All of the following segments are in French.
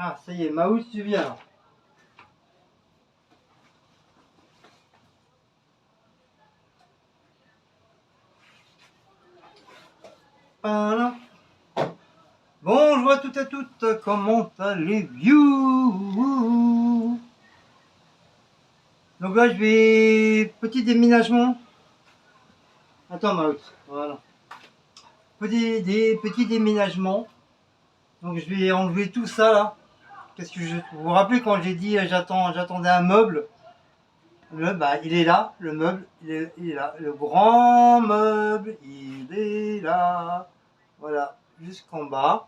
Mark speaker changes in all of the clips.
Speaker 1: Ah, ça y est, Maouz, tu viens. Voilà. Bonjour à toutes et à toutes, comment allez-vous? Donc là, je vais... Petit déménagement. Attends, Maouz, voilà. Petits déménagements. Donc je vais enlever tout ça là. Qu'est-ce que je... Vous vous rappelez quand j'ai dit j'attendais un meuble? Bah, il est là, le meuble, il est là. Le grand meuble, il est là. Voilà, jusqu'en bas.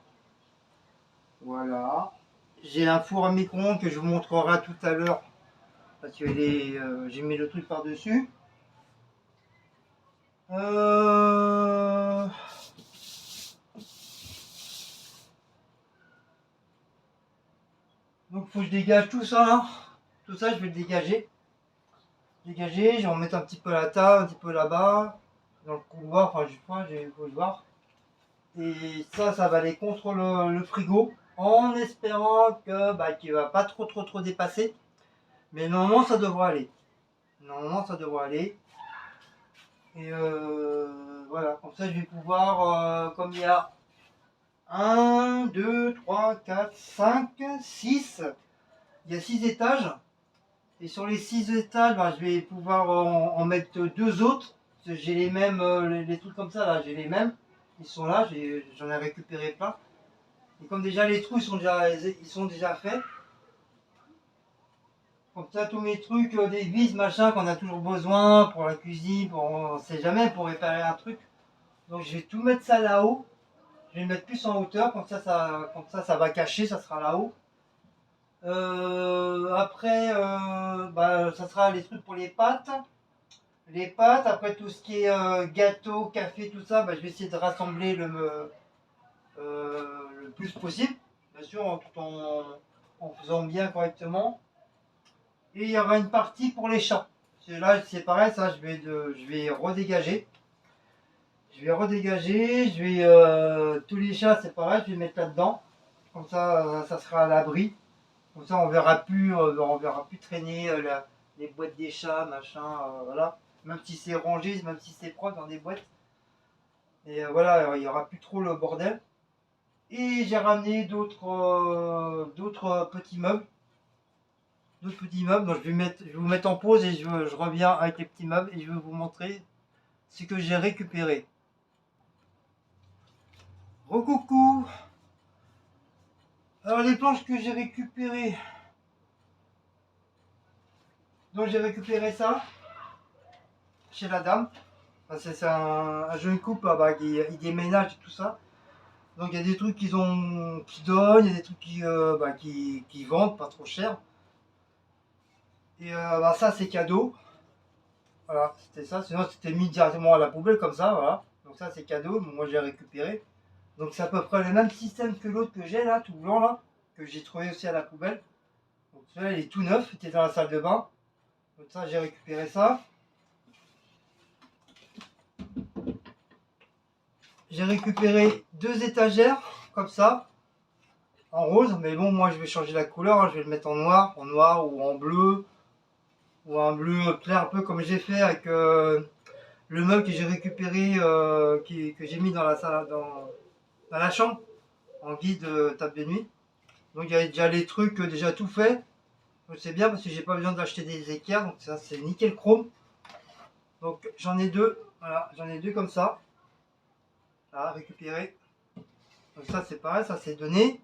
Speaker 1: Voilà. J'ai un four à micro-ondes que je vous montrerai tout à l'heure. Parce que j'ai mis le truc par-dessus. Donc il faut que je dégage tout ça là. Tout ça, je vais le dégager. Dégager, je vais en mettre un petit peu à la table, un petit peu là-bas. Dans le couloir, enfin je sais pas, il faut voir. Et ça va aller contre le frigo. En espérant que qu'il va pas trop dépasser. Mais normalement ça devrait aller. Normalement ça devrait aller. Et voilà, comme ça je vais pouvoir, comme il y a 1, 2, 3, 4, 5, 6, il y a 6 étages. Et sur les 6 étages, je vais pouvoir en mettre 2 autres. J'ai les mêmes, les trucs comme ça là, j'ai les mêmes. Ils sont là, j'en ai récupéré plein. Et comme déjà les trous ils sont déjà faits. Comme ça tous mes trucs, des vis, machin qu'on a toujours besoin pour la cuisine, on sait jamais, pour réparer un truc. Donc je vais tout mettre ça là-haut. Je vais le mettre plus en hauteur, comme ça va cacher, ça sera là-haut. Après, ça sera les trucs pour les pâtes. Les pâtes, après tout ce qui est gâteau, café, tout ça, je vais essayer de rassembler le plus possible. Bien sûr, en faisant bien correctement. Et il y aura une partie pour les chats. Là, c'est pareil, ça, je vais redégager. Tous les chats, c'est pareil, je vais les mettre là-dedans. Comme ça sera à l'abri. Comme ça, on verra plus traîner les boîtes des chats, machin, voilà. Même si c'est rangé, même si c'est propre dans des boîtes. Et voilà, il n'y aura plus trop le bordel. Et j'ai ramené d'autres petits meubles. D'autres petits meubles. Donc je vais vous mettre en pause et je reviens avec les petits meubles et je vais vous montrer ce que j'ai récupéré. Recoucou. Alors les planches que j'ai récupérées. Donc j'ai récupéré ça chez la dame. C'est un jeune couple qui déménage et tout ça. Donc il y a des trucs qui donnent, il y a des trucs qui vendent pas trop cher. Et ça c'est cadeau. Voilà, c'était ça. Sinon c'était mis directement à la poubelle comme ça. Voilà. Donc ça c'est cadeau. Moi j'ai récupéré. Donc c'est à peu près le même système que l'autre que j'ai là, tout blanc là, que j'ai trouvé aussi à la poubelle. Donc celui-là il est tout neuf, il était dans la salle de bain. Donc ça j'ai récupéré ça. J'ai récupéré 2 étagères comme ça, en rose, mais bon moi je vais changer la couleur, je vais le mettre en noir ou en bleu, ou un bleu clair un peu comme j'ai fait avec le meuble que j'ai récupéré, que j'ai mis dans la salle, dans la chambre, en guide table de nuit. Donc il y a déjà les trucs déjà tout fait, donc c'est bien parce que j'ai pas besoin d'acheter des équerres, donc ça c'est nickel chrome. Donc j'en ai 2, voilà, j'en ai 2 comme ça, à récupérer. Donc ça c'est pareil, ça c'est donné.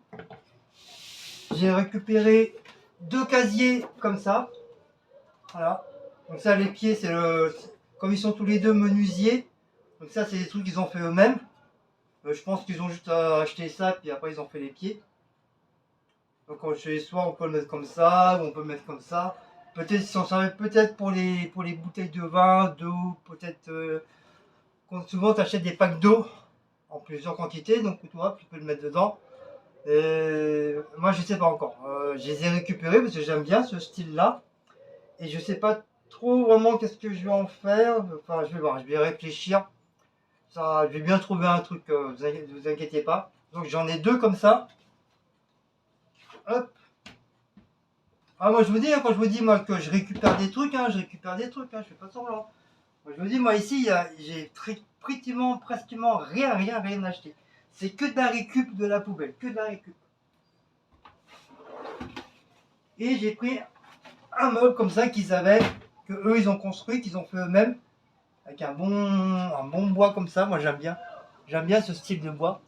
Speaker 1: J'ai récupéré 2 casiers comme ça. Voilà. Donc ça les pieds c'est comme ils sont tous les deux menuisiers. Donc ça c'est des trucs qu'ils ont fait eux-mêmes. Je pense qu'ils ont juste acheté ça puis après ils ont fait les pieds. Donc soit on peut le mettre comme ça ou on peut le mettre comme ça. Peut-être ils s'en servent peut-être pour les bouteilles de vin, d'eau, peut-être souvent tu achètes des packs d'eau en plusieurs quantités, donc tu vois, tu peux le mettre dedans. Et moi je sais pas encore. Je les ai récupérés parce que j'aime bien ce style là. Et je sais pas trop vraiment qu'est-ce que je vais en faire. Enfin je vais voir, je vais réfléchir. Ça, je vais bien trouver un truc, vous inquiétez pas. Donc j'en ai 2 comme ça. Hop. Ah, moi je vous dis, hein, quand je vous dis moi que je récupère des trucs, hein, je récupère des trucs, hein, je fais pas semblant. Moi je vous dis, moi ici, j'ai pratiquement rien acheté. C'est que de la récup de la poubelle, que de la récup. Et j'ai pris un meuble comme ça qu'ils avaient, que eux ils ont construit, qu'ils ont fait eux-mêmes, avec un bon bois comme ça. Moi j'aime bien ce style de bois,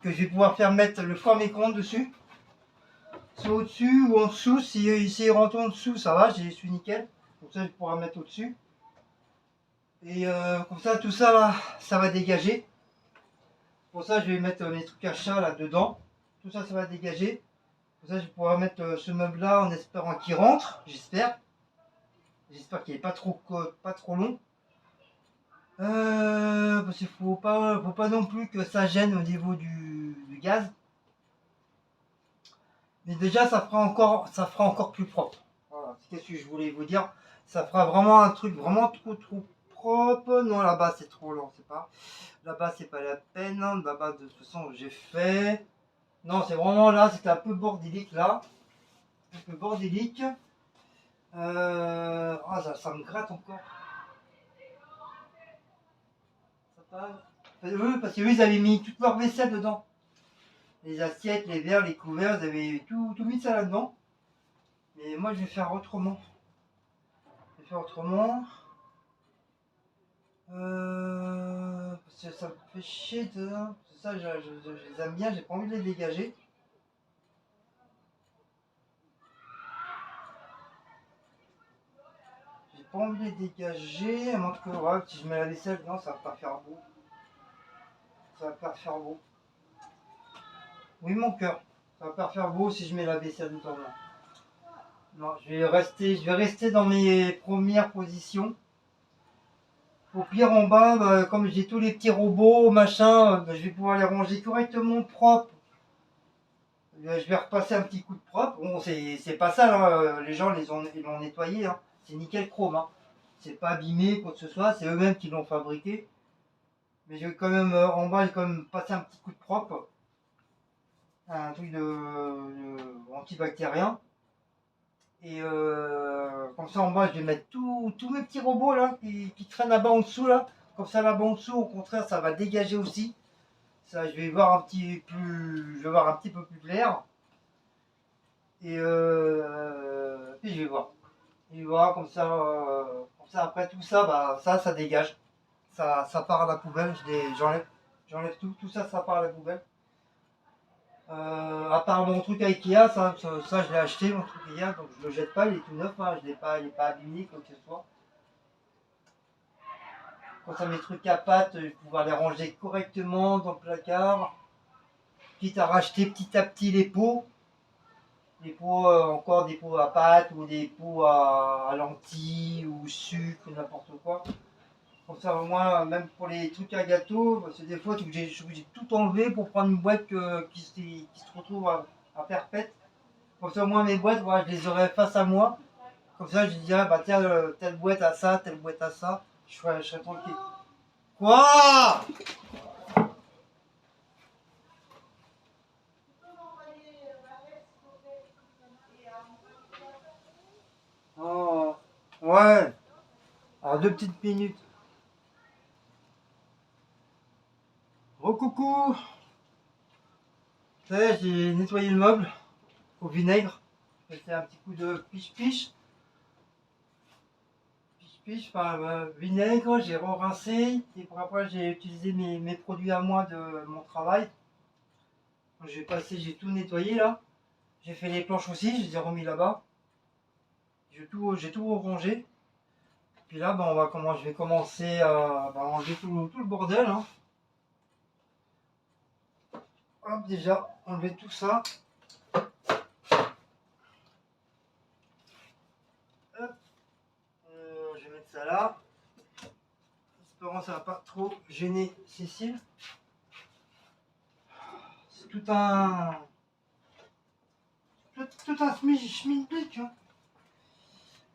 Speaker 1: que je vais pouvoir faire mettre le four à micro-ondes dessus. Soit au-dessus ou en dessous, si il rentre en dessous, ça va, je suis nickel. Comme ça je pourrai mettre au-dessus. Et comme ça, tout ça là, ça va dégager. Pour ça, je vais mettre mes trucs à chat là dedans. Tout ça, ça va dégager. Pour ça, je pourrai mettre ce meuble là en espérant qu'il rentre, j'espère. J'espère qu'il n'est pas trop long. Parce qu'il faut pas non plus que ça gêne au niveau du gaz. Mais déjà, ça fera encore plus propre. Voilà, c'est ce que je voulais vous dire. Ça fera vraiment un truc vraiment trop propre. Non, là-bas, c'est trop lent, c'est pas. Là-bas, c'est pas la peine. Là-bas, de toute façon, j'ai fait. Non, c'est vraiment là, c'est un peu bordélique là. Un peu bordélique. Ah, ça me gratte encore. Ça passe. Parce que eux, ils avaient mis toute leur vaisselle dedans. Les assiettes, les verres, les couverts, ils avaient tout mis ça là-dedans. Mais moi, je vais faire autrement. Je vais faire autrement. Parce que ça me fait chier de. Ça, je les aime bien, j'ai pas envie de les dégager. J'ai pas envie de les dégager, à moins que ouais, si je mets la vaisselle, non, ça va pas faire beau. Ça va pas faire beau. Oui, mon cœur. Ça va pas faire beau si je mets la vaisselle dedans. Non, je vais rester dans mes premières positions. Au pire, en bas, bah, comme j'ai tous les petits robots, machin, bah, je vais pouvoir les ranger correctement propres. Je vais repasser un petit coup de propre. Bon, c'est pas ça, hein. Les gens ils l'ont nettoyé. Hein. C'est nickel chrome. Hein. C'est pas abîmé, quoi que ce soit. C'est eux-mêmes qui l'ont fabriqué. Mais je vais quand même, en bas, j'ai quand même passé un petit coup de propre. Un truc antibactérien. Et comme ça, en bas, je vais mettre tous mes petits robots là qui traînent là-bas en dessous. Là. Comme ça, là-bas en dessous, au contraire, ça va dégager aussi. Ça, je vais voir un petit peu plus clair. Et puis je vais voir. Je vais voir comme ça après tout ça, bah ça dégage. Ça part à la poubelle. J'enlève tout ça, ça part à la poubelle. À part mon truc Ikea, ça je l'ai acheté, mon truc Ikea, donc je le jette pas, il est tout neuf, hein, il est pas abîmé, quoi que ce soit. Quand ça mes trucs à pâte, je vais pouvoir les ranger correctement dans le placard. Quitte à racheter petit à petit les pots, encore des pots à pâte ou des pots à lentilles ou sucre, n'importe quoi. Comme ça, au moins, même pour les trucs à gâteau, parce que des fois, je suis obligé de tout enlever pour prendre une boîte qui se retrouve à perpète. Comme ça, au moins, mes boîtes, voilà, je les aurai face à moi. Comme ça, je dirais, bah tiens, telle boîte à ça, telle boîte à ça. Je serai tranquille. Quoi? Oh, ouais. Alors, 2 petites minutes. Recoucou. Ça y est, j'ai nettoyé le meuble au vinaigre. J'ai fait un petit coup de piche-piche. Piche-piche, enfin, vinaigre, j'ai rincé. Et pour après, j'ai utilisé mes produits à moi de mon travail. Donc, j'ai tout nettoyé là. J'ai fait les planches aussi, je les ai remis là-bas. J'ai tout rangé. Puis là, je vais commencer à enlever tout le bordel. Hein. Hop, déjà, enlever tout ça. Hop, je vais mettre ça là. Espérons que ça va pas trop gêner Cécile. C'est tout un schmilblick. Hein.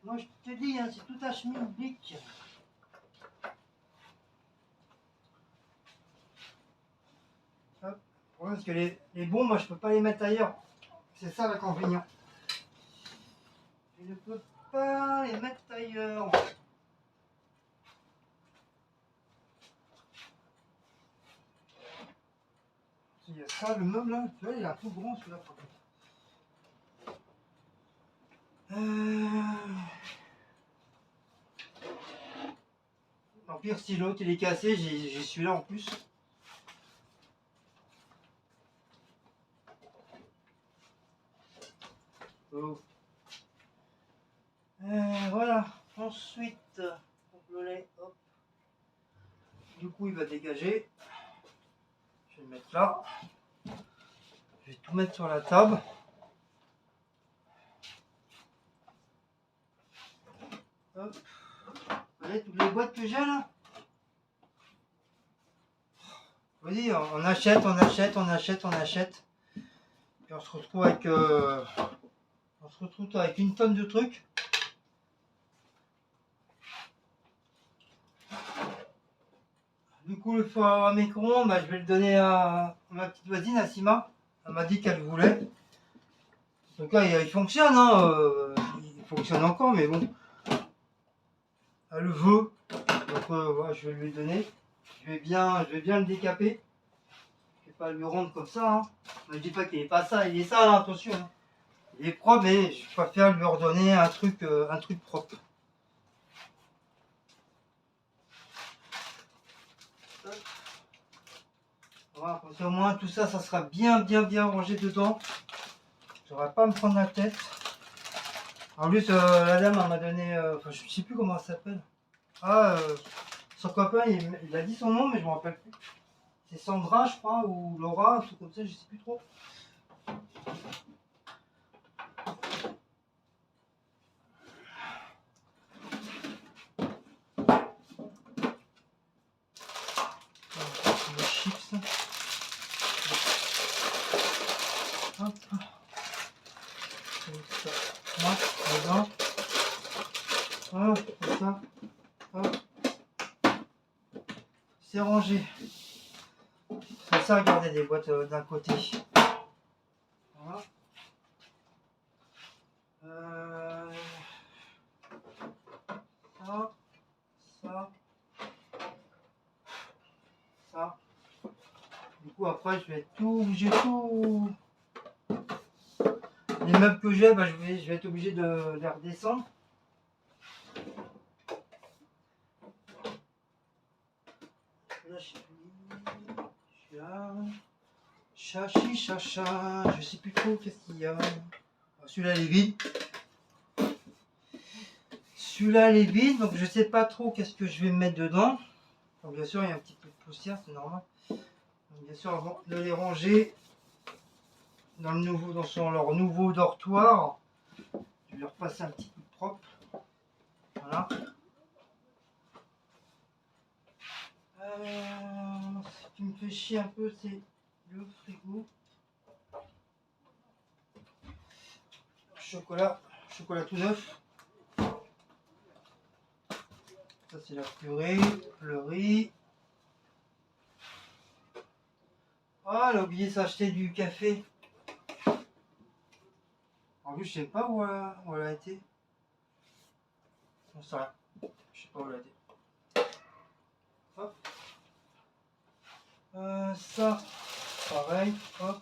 Speaker 1: Moi je te dis, hein, c'est tout un schmilblick. Hop. Le problème c'est que les bons, moi je peux pas les mettre ailleurs. C'est ça l'inconvénient. Je ne peux pas les mettre ailleurs. Il y a ça, le meuble là, tu vois, il est un peu grand celui-là par contre. L'Empire si l'autre il est cassé, j'ai celui-là en plus. Oh. Voilà, ensuite, le lait, hop. Du coup il va dégager. Je vais le mettre là. Je vais tout mettre sur la table. Hop. Vous voyez toutes les boîtes que j'ai là? Vous voyez, on achète, on achète, on achète, on achète. Puis on se retrouve avec une tonne de trucs. Du coup, le four à micro-ondes, bah, je vais le donner à ma petite voisine, à Sima. Elle m'a dit qu'elle voulait. En tout cas, il fonctionne, hein, il fonctionne encore, mais bon. Elle le veut. Donc, voilà, je vais lui donner. Je vais bien le décaper. Je vais pas lui rendre comme ça. Hein. Je dis pas qu'il est pas ça, il est sale, hein, attention. Hein. Il est propre, mais je préfère lui redonner un truc propre. Voilà, comme ça, au moins tout ça, ça sera bien rangé dedans. Je n'aurai pas à me prendre la tête. En plus, la dame elle m'a donné, enfin, je ne sais plus comment elle s'appelle. Ah, son copain, il a dit son nom, mais je ne me rappelle plus. C'est Sandra, je crois, ou Laura, un truc comme ça, je ne sais plus trop. Les chips. Hop. Comme ça. Hop, dedans. Hop, comme ça. Hop. C'est rangé. C'est ça, regardez, des boîtes d'un côté. Voilà. Ça. Du coup, après, je vais tout. Les meubles que j'ai, bah, je vais être obligé de les redescendre. Là, je suis là. Chachi, chacha. Je sais plus trop qu'est-ce qu'il y a. Celui-là, il est vide. Celui-là, il est vide. Donc, je sais pas trop qu'est-ce que je vais mettre dedans. Donc, bien sûr, il y a un petit peu de poussière, c'est normal. Donc, bien sûr, avant de les ranger dans leur nouveau dortoir, je vais leur passer un petit coup de propre. Voilà. Ce qui me fait chier un peu, c'est le frigo. Chocolat tout neuf. Ça, c'est la purée, le riz. Ah, elle a oublié de s'acheter du café. En plus, je sais pas où elle a été. On sait rien. Je sais pas où elle a été. Hop. Ça, pareil. Hop.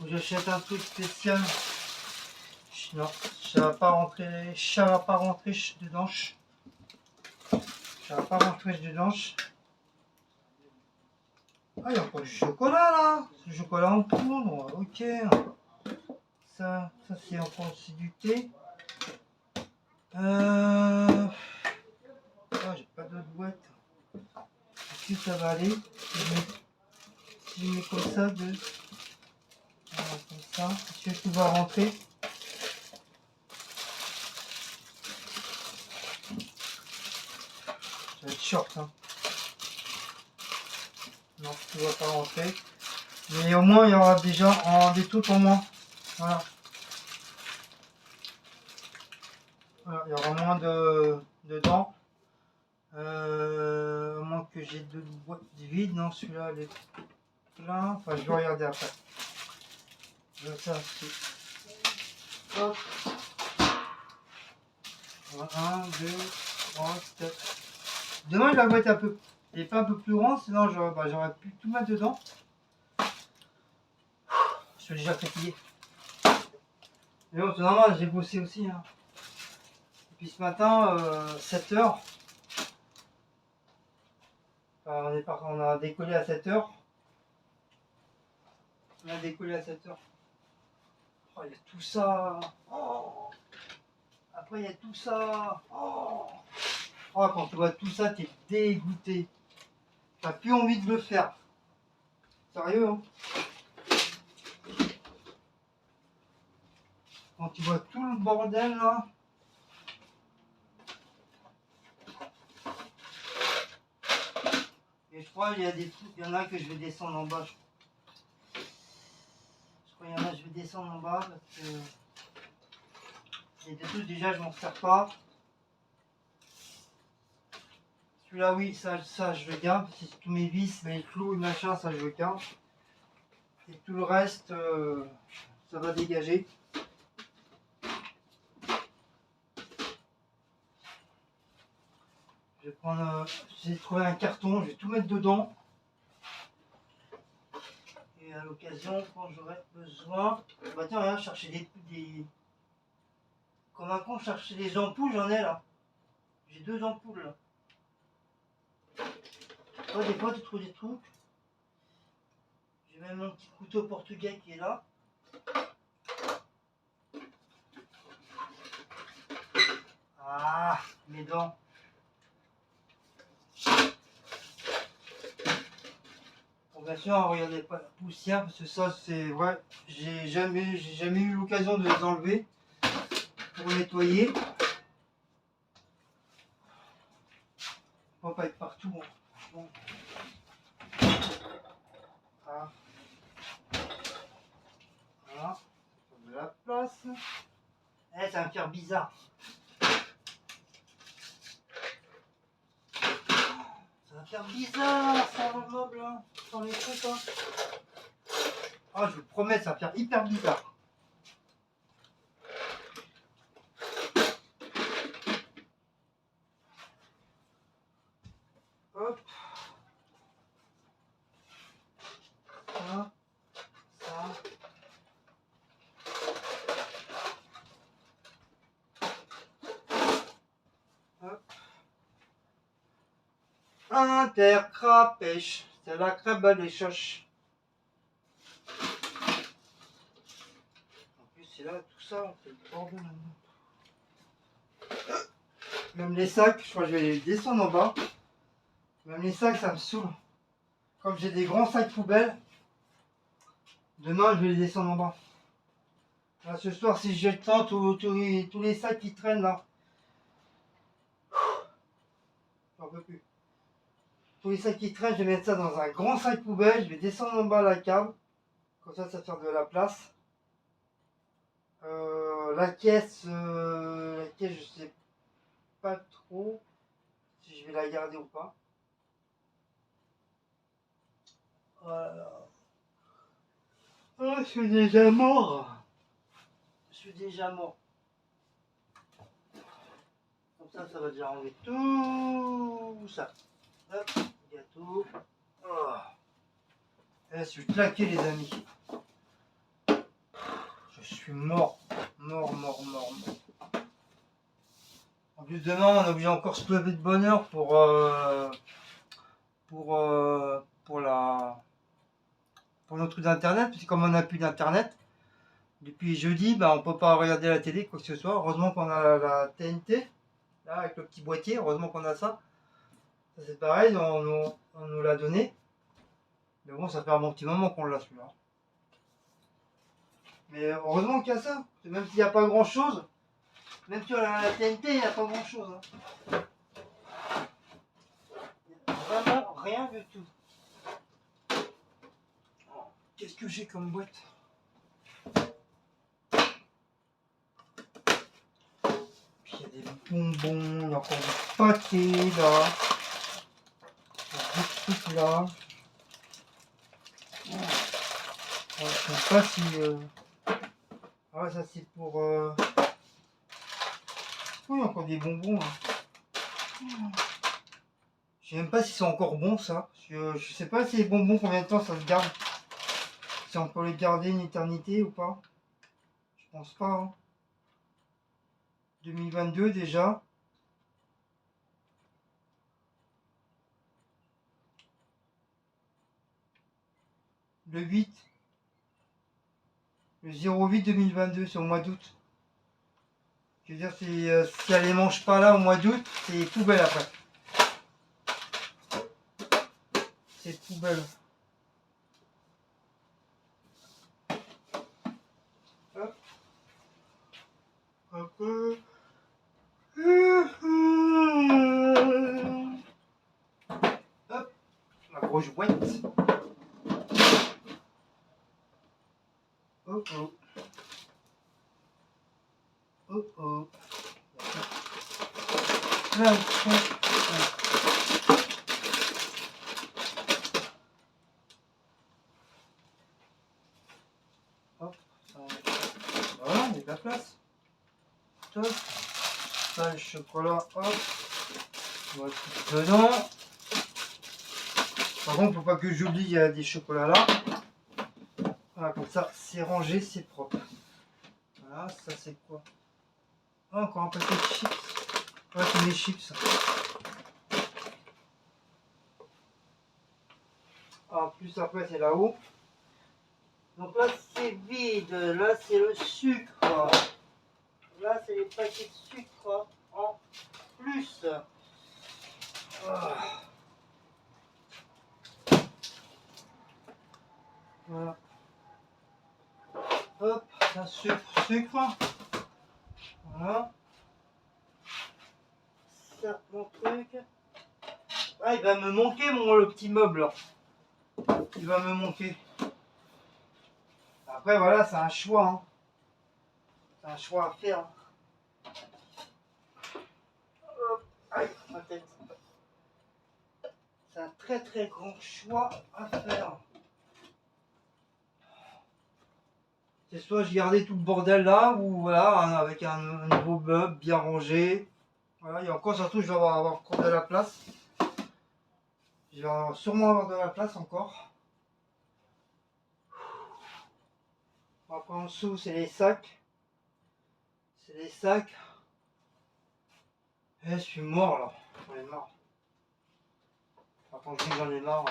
Speaker 1: J'achète un truc spécial. Non, ça va pas rentrer dedans. Ça va pas rentrer dedans. Ah, il y a encore du chocolat là. C'est du chocolat en poudre. Ok. Ça c'est encore du thé. Ah, j'ai pas d'autre boîte. Est-ce que ça va aller? Si je mets comme ça, voilà, comme ça. Est-ce que tout va rentrer? Ça va être short. Hein. Non, tout va pas rentrer. Mais au moins, il y aura déjà des trucs en moins. Voilà. Voilà, il y aura moins dedans. Au moins que j'ai deux boîtes vides. Non, celui-là, elle est plein. Enfin, je vais regarder après. Ça, hop. 1, 2, 3, 4. Dommage la boîte est pas un peu plus grande, sinon j'aurais pu tout mettre dedans. Je suis déjà fatigué. Mais bon, c'est normal, j'ai bossé aussi. Hein. Et puis ce matin, 7h. On a décollé à 7h. On a décollé à 7h. Oh, il y a tout ça. Oh. Après, il y a tout ça. Oh. Oh, quand tu vois tout ça, t'es dégoûté. T'as plus envie de le faire. Sérieux, hein. Quand tu vois tout le bordel là. Et je crois qu'il y a des trucs, il y en a que je vais descendre en bas. Je crois qu'il y en a que je vais descendre en bas parce que il y a des trucs déjà je m'en sers pas. Celui-là oui, ça je le garde, c'est tous mes vis, mes clous, machin, ça je le garde. Et tout le reste, ça va dégager. Je vais prendre, j'ai trouvé un carton, je vais tout mettre dedans. Et à l'occasion, quand j'aurai besoin, bah tiens, regarde, chercher des... Comme un con, chercher des ampoules, j'en ai là. J'ai 2 ampoules là. Ouais, des fois, tu trouves des trucs. J'ai même mon petit couteau portugais qui est là. Ah, mes dents. Bon, bien sûr, regardez pas la poussière parce que ça, c'est vrai. J'ai jamais eu l'occasion de les enlever pour nettoyer. On va pas être partout. Hein. Bon. Ah. Voilà. Ça fait de la place. Eh, ça va me faire bizarre. Ça va faire bizarre sans le meuble, hein, sans les trucs. Hein. Ah, je vous promets, ça va faire hyper bizarre. Hop. Ça. Ça. Hop. Intercrapèche. C'est la crêpe à l'échoche. En plus, c'est là, tout ça, on fait le bordel maintenant. Même les sacs, je crois que je vais les descendre en bas. Même les sacs, ça me saoule. Comme j'ai des grands sacs poubelles, demain, je vais les descendre en bas. Là, ce soir, si j'ai le temps, tous les sacs qui traînent là. J'en peux plus. Tous les sacs qui traînent, je vais mettre ça dans un grand sac poubelle. Je vais descendre en bas la cave. Comme ça, ça va faire de la place. La caisse, je sais pas trop si je vais la garder ou pas. Voilà. Oh, je suis déjà mort. Je suis déjà mort. Comme ça va déjà enlever tout ça. Hop, gâteau. Oh. Et là, je suis claqué, les amis. Je suis mort. Mort. En plus, demain, on est obligé encore de se lever de bonne heure pour notre truc d'internet, parce que comme on n'a plus d'internet, depuis jeudi, bah, on peut pas regarder la télé, quoi que ce soit. Heureusement qu'on a la TNT, là, avec le petit boîtier, heureusement qu'on a ça. Ça c'est pareil, on nous l'a donné. Mais bon, ça fait un bon petit moment qu'on l'a celui-là. Mais heureusement qu'il y a ça, même s'il n'y a pas grand chose, même sur la TNT, il n'y a pas grand chose. Hein. Vraiment rien du tout. Qu'est-ce que j'ai comme boîte? Puis il y a des bonbons, il y a encore des paquets là. Il y a des trucs là. Je sais pas si Ah ouais, ça c'est pour... Oui, encore des bonbons là. Je sais même pas si c'est encore bon ça. Je sais pas si les bonbons, combien de temps ça se garde. Si on peut les garder une éternité ou pas. Je pense pas. Hein. 2022 déjà. Le 8. Le 08 2022, c'est au mois d'août. Je veux dire, si elle les mange pas là au mois d'août, c'est poubelle après. C'est poubelle. Hop. Hop. Hop. La grosse boîte. Oh oh. Oh oh. Là, hop. Voilà, il y a de la place. Top. Ça, le chocolat, hop. On va le foutre dedans. Par contre, faut pas que j'oublie, il y a des chocolats là. Voilà, comme ça, c'est rangé, c'est propre. Voilà, ça c'est quoi? Ah, encore un paquet de chips. Ouais, c'est des chips. En plus, après, c'est là-haut. Donc là, c'est vide. Là, c'est le sucre. Là, c'est les paquets de sucre en plus. Ah. Voilà. Hop, ça sucre. Voilà. Ça, mon truc. Ah, il va me manquer le petit meuble là. Il va me manquer. Après, voilà, c'est un choix. Hein. C'est un choix à faire. Hop. Aïe, ma tête. C'est un très très grand choix à faire. C'est soit je gardais tout le bordel là, ou voilà, avec un nouveau meuble bien rangé. Voilà, et encore surtout, je vais avoir encore de la place. Je vais sûrement avoir de la place encore. Après en dessous, c'est les sacs. C'est les sacs. Et je suis mort là. J'en ai marre. Enfin, quand je dis que j'en ai marre,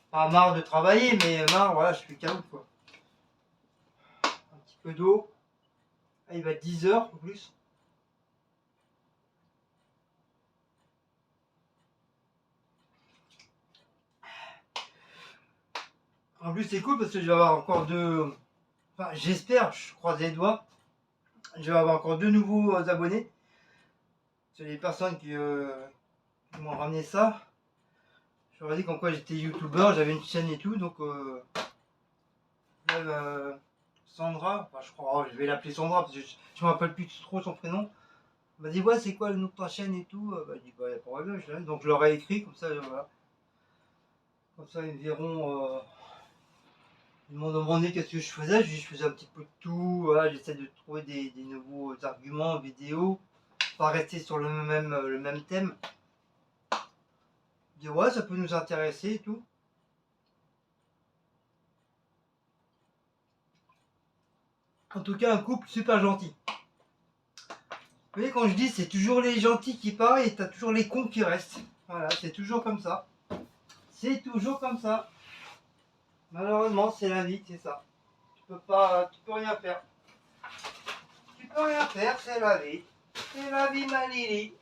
Speaker 1: pas marre de travailler, mais marre, voilà, je suis KO quoi. Un petit peu d'eau. Ah, il va être 10 heures en plus. En plus, c'est cool parce que je vais avoir encore deux. Enfin, j'espère, je croise les doigts. Je vais avoir encore deux nouveaux abonnés. C'est les personnes qui m'ont ramené ça. Je leur ai dit comme quoi j'étais youtubeur, j'avais une chaîne et tout, donc Sandra, enfin je crois, je vais l'appeler Sandra parce que je me rappelle plus trop son prénom. Elle m'a dit ouais c'est quoi le nom de ta chaîne et tout. Bah, je dis bah y a pas de problème, donc je leur ai écrit comme ça, voilà. Comme ça ils verront. Ils m'ont demandé qu'est-ce que je faisais, je faisais un petit peu de tout, voilà, j'essaie de trouver des nouveaux arguments vidéo, pas rester sur le même thème. Je dis ouais ça peut nous intéresser et tout. En tout cas un couple super gentil. Vous voyez quand je dis c'est toujours les gentils qui parlent et t'as toujours les cons qui restent. Voilà, c'est toujours comme ça. C'est toujours comme ça. Malheureusement c'est la vie, c'est ça. Tu peux rien faire. Tu peux rien faire, c'est la vie. C'est la vie ma Lily.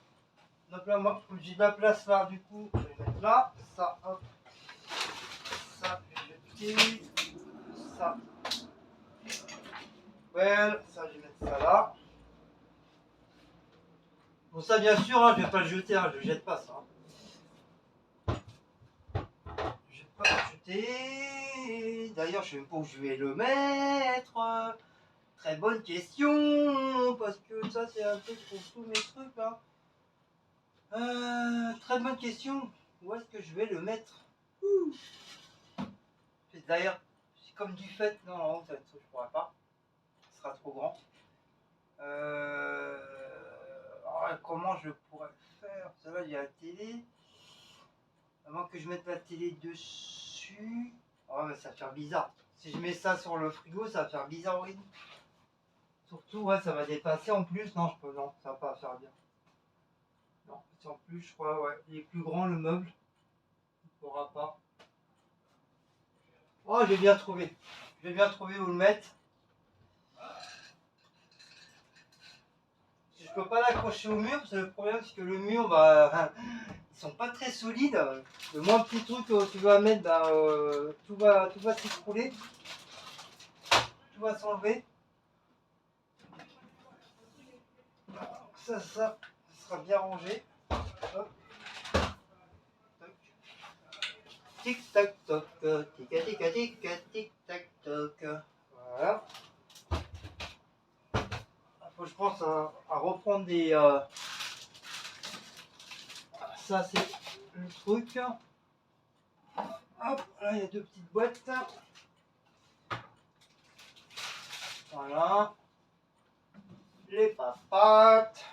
Speaker 1: Donc là moi j'ai de la place là du coup, je vais mettre là, ça hop. Ça je vais jeter. Ça. Well, ça je vais mettre ça là. Bon ça bien sûr hein, je vais pas le jeter, hein, je jette pas ça. Hein. Je vais pas le jeter. D'ailleurs je sais même pas où je vais le mettre. Très bonne question, parce que ça c'est un peu pour tous mes trucs là. Très bonne question. Où est-ce que je vais le mettre? D'ailleurs, c'est comme du fait. Non, ça je pourrais pas. sera trop grand. Comment je pourrais le faire? Ça va, il y a la télé. Avant que je mette la télé dessus. Oh, mais ça va faire bizarre. Si je mets ça sur le frigo, ça va faire bizarre, oui. Surtout, ouais, ça va dépasser en plus. Non, non, ça va pas faire bien. Non, en plus, je crois, ouais, il est plus grand le meuble. Il ne pourra pas. Oh, j'ai bien trouvé. J'ai bien trouvé où le mettre. Je peux pas l'accrocher au mur, parce que le problème c'est que le mur, bah, ils sont pas très solides. Le moins petit truc que tu vas mettre, bah, tout va s'écrouler, tout va s'enlever. Ça sera bien rangé. Hop. Tic tac toc, tic tic tic tic tac toc. Voilà. Faut que je pense à reprendre des. Ça c'est le truc. Hop, là il y a deux petites boîtes. Voilà. Les papates,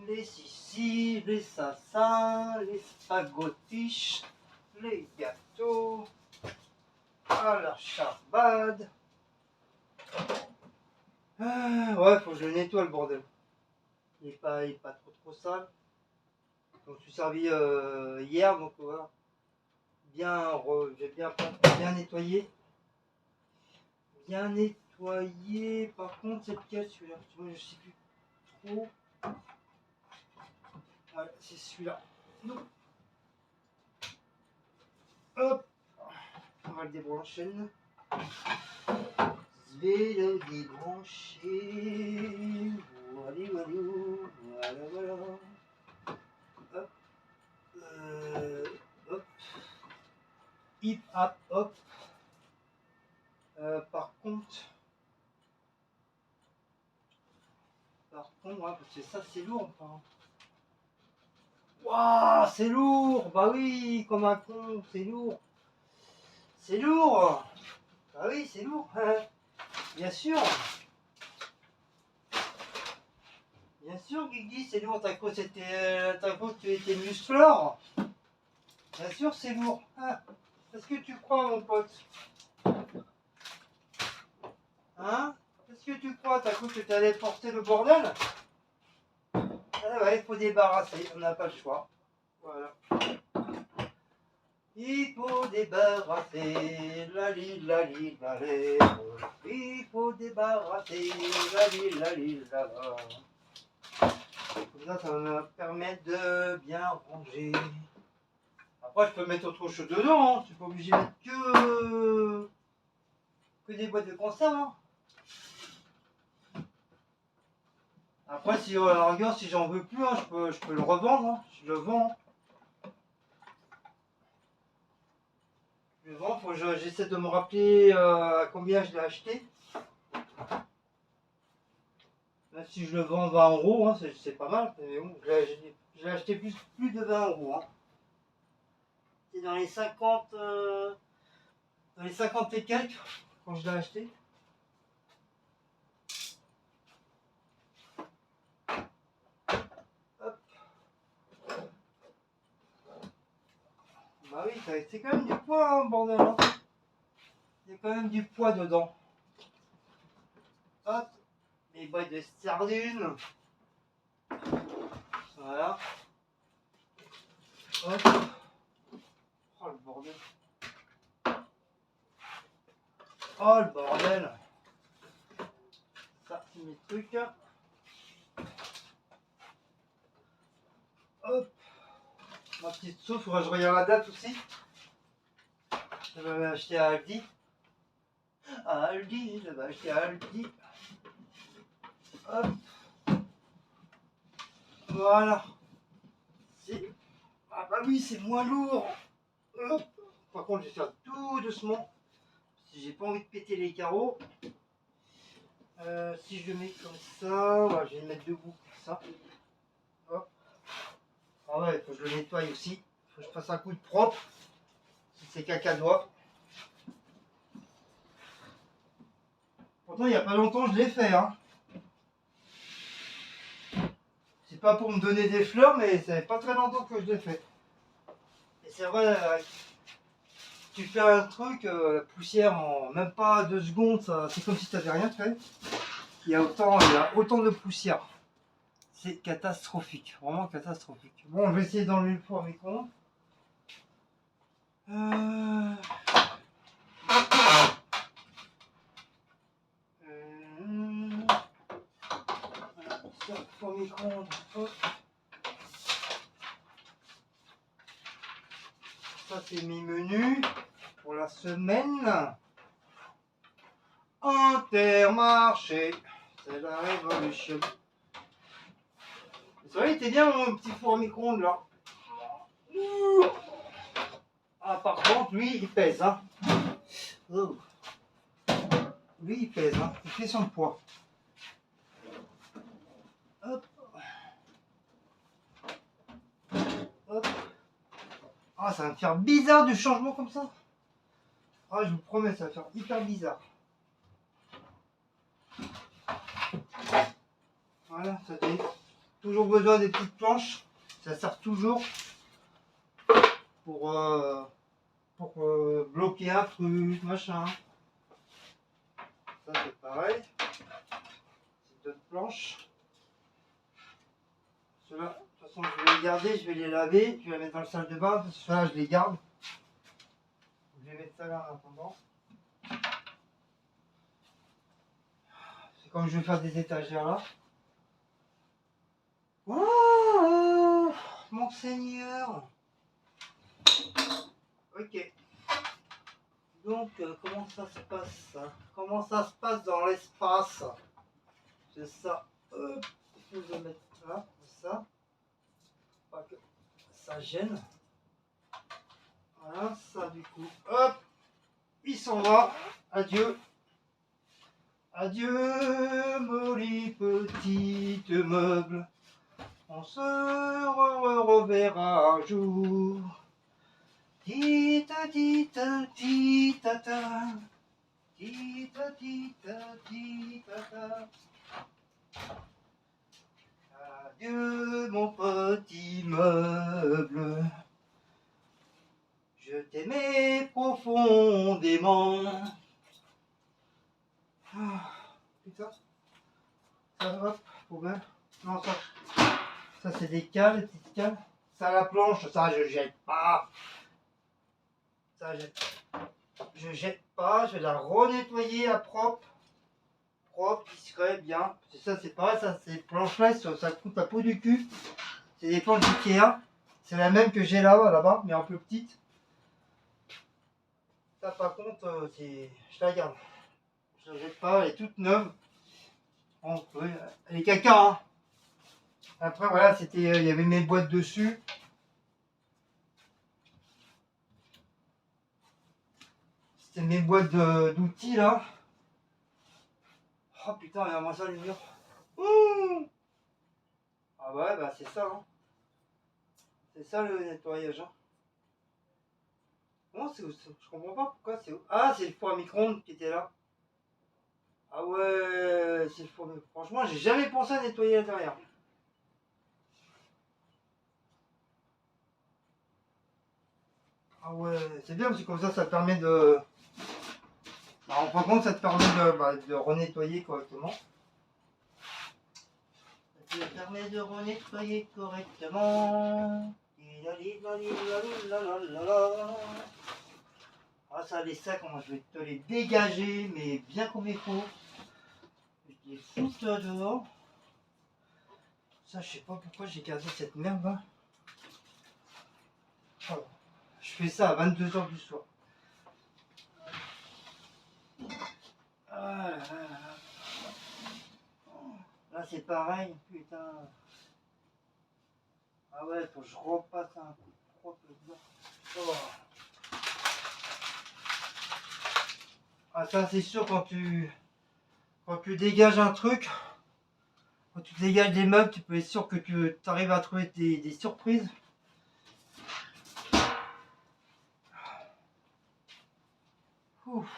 Speaker 1: les sissi, les sassins, les spagottiches, les gâteaux, à la charbade. Ouais, faut que je le nettoie le bordel. Il est pas trop sale. Donc je suis servi hier, donc voilà. J'ai bien nettoyé. Bien nettoyé. Par contre, c'est lequel celui-là? Moi je sais plus trop. Ouais, c'est celui-là. Hop, on va le débrancher. Je vais le débrancher. Voilà. Hop. Hop. Hip hop hop. Par contre, ouais, parce que ça c'est lourd. Waouh, c'est lourd. Bah oui, comme un con, c'est lourd. C'est lourd. Bah oui, c'est lourd. Bien sûr. Bien sûr, Guigui, c'est lourd. T'as cru que tu étais musclore. Bien sûr, c'est lourd. Qu'est-ce que tu crois, mon pote? Hein? Qu'est-ce que tu crois? T'as cru que tu allais porter le bordel? Ah ouais, il faut débarrasser. On n'a pas le choix. Voilà. Il faut débarrasser la li la li la lé. Il faut débarrasser la li la li la la. Comme ça va me permettre de bien ranger. Après, je peux mettre autre chose dedans. Hein. Je suis pas obligé de mettre que des boîtes de conserve. Hein. Après, si à la rigueur, si j'en veux plus, hein, je peux le revendre. Hein. Je le vends. Je le vends. J'essaie de me rappeler à combien je l'ai acheté. Même si je le vends 20 euros, hein, c'est pas mal. Mais bon, je l'ai acheté plus de 20 euros. Hein. C'est dans les 50, et quelques quand je l'ai acheté. Hop. Bah oui, c'est quand même du poids, hein, bordel. Hein. Il y a quand même du poids dedans. Hop. Les boîtes de sardines. Voilà. Hop. Oh le bordel. Oh le bordel. Ça, c'est mes trucs. Hop. Ma petite souffle, je regarde la date aussi. Je vais acheter à Aldi. Je vais acheter à Aldi. Hop. Voilà. Ah bah oui, c'est moins lourd. Hop. Par contre, je vais faire tout doucement. Si j'ai pas envie de péter les carreaux. Si je le mets comme ça, voilà, je vais le mettre debout comme ça. Hop. Ah ouais, il faut que je le nettoie aussi. Il faut que je fasse un coup de propre. Si c'est caca doigt. Pourtant, il n'y a pas longtemps, je l'ai fait. Hein. C'est pas pour me donner des fleurs, mais ça fait pas très longtemps que je l'ai fait. Et c'est vrai, tu fais un truc, la poussière en même pas 2 secondes, c'est comme si tu n'avais rien fait. Il y a autant de poussière. C'est catastrophique, vraiment catastrophique. Bon, je vais essayer d'enlever le four à micro-ondes. Ça, four à micro-ondes. Ça, c'est mes menus pour la semaine. Intermarché, c'est la révolution. Vous savez, il était bien mon petit four à micro-ondes là. Ah, par contre, lui, il pèse. Hein. Oh. Lui, il pèse. Hein. Il fait son poids. Hop. Hop. Ah, ça va me faire bizarre du changement comme ça. Ah, je vous promets, ça va faire hyper bizarre. Voilà, ça fait toujours besoin des petites planches. Ça sert toujours pour bloquer un truc, machin. Ça, c'est pareil. C'est d'autres planches. Ceux-là, de toute façon, je vais les garder, je vais les laver, je vais les mettre dans la salle de bain, parce que ceux-là, je les garde. Je vais mettre ça là en attendant. C'est comme je vais faire des étagères là. Oh, mon Seigneur! Ok. Donc, comment ça se passe? Comment ça se passe dans l'espace? C'est ça. Hop, je vais mettre là, ça. Pas que ça gêne. Voilà, ça du coup. Hop, il s'en va. Adieu. Adieu, Molly, petite meuble. On se reverra un jour. Tita, tita, tita, ta. Tita, tita, tita, ta. Adieu, mon petit meuble. Je t'aimais profondément. Ah, putain. Ça, hop, poubelle. Non, ça c'est des cales, des petites cales. Ça, la planche, ça, je jette pas. Ça, je jette pas. Je vais la renettoyer à propre. Propre, discret, bien. C'est ça, c'est pareil, ça, ces planches-là, ça coûte la peau du cul. C'est des planches d'Ikea. C'est la même que j'ai là-bas, mais en plus petite. Ça, par contre, je la garde. Je la jette pas, elle est toute neuve. Bon, oui, elle est caca, hein. Après, voilà, c'était, il y avait mes boîtes dessus. C'était mes boîtes d'outils, là. Oh putain, regarde-moi ça, les murs. Ouh, ah ouais, bah c'est ça, hein. C'est ça le nettoyage, hein. Non, je comprends pas pourquoi c'est où. Ah, c'est le four à micro-ondes qui était là. Ah ouais, c'est le four à micro-ondes. Franchement, j'ai jamais pensé à nettoyer l'intérieur. Ah ouais, c'est bien parce que comme ça permet de... Bah, en fin de compte, ça te permet de renettoyer correctement. Ça te permet de renettoyer correctement. Ah, ça, les sacs, moi, je vais te les dégager, mais bien comme il faut. Je les foutre dehors. Ça, je sais pas pourquoi j'ai gardé cette merde là. Oh, je fais ça à 22h du soir. Ah là là là. Là, c'est pareil, putain. Ah ouais, faut que je repasse un coup de propre dedans. Oh. Ah, ça, c'est sûr, quand tu dégages un truc, quand tu dégages des meubles, tu peux être sûr que tu arrives à trouver des surprises. Ouf.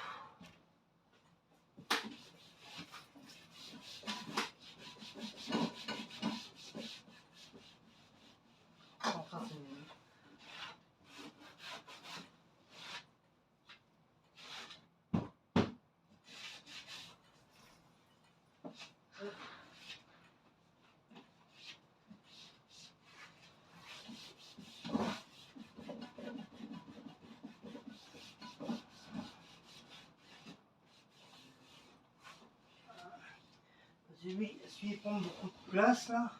Speaker 1: celui prend beaucoup de place là.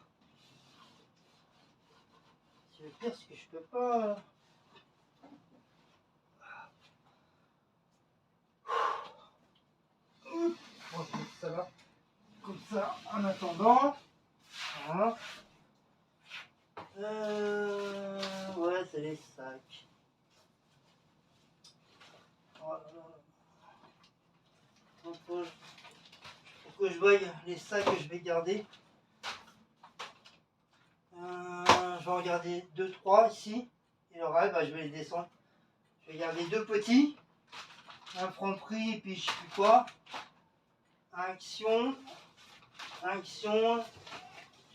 Speaker 1: C'est le pire, c'est que je peux pas. Bon, ça va comme ça en attendant. Voilà. Ouais, c'est les sacs. Oh là là. Donc, faut que je voie les sacs que je vais garder. Je vais en garder 2-3 ici. Et le reste, bah, je vais les descendre. Je vais garder 2 petits. Un Franprix et puis je sais plus quoi. Action. Je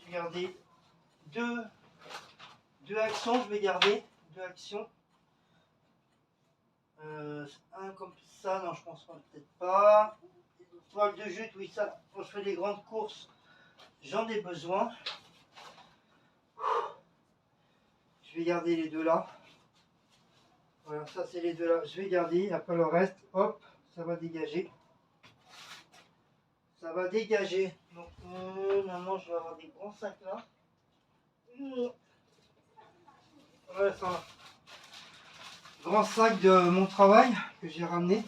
Speaker 1: vais garder 2 actions. Je vais garder 2 actions. Un comme ça, non, je pense peut-être pas. Toile de jute, oui, ça, quand je fais des grandes courses, j'en ai besoin. Je vais garder les 2 là. Voilà, ça c'est les 2 là. Je vais garder. Après le reste, hop, ça va dégager. Ça va dégager. Donc maintenant je vais avoir des grands sacs là. Voilà, ça va. Grand sac de mon travail que j'ai ramené.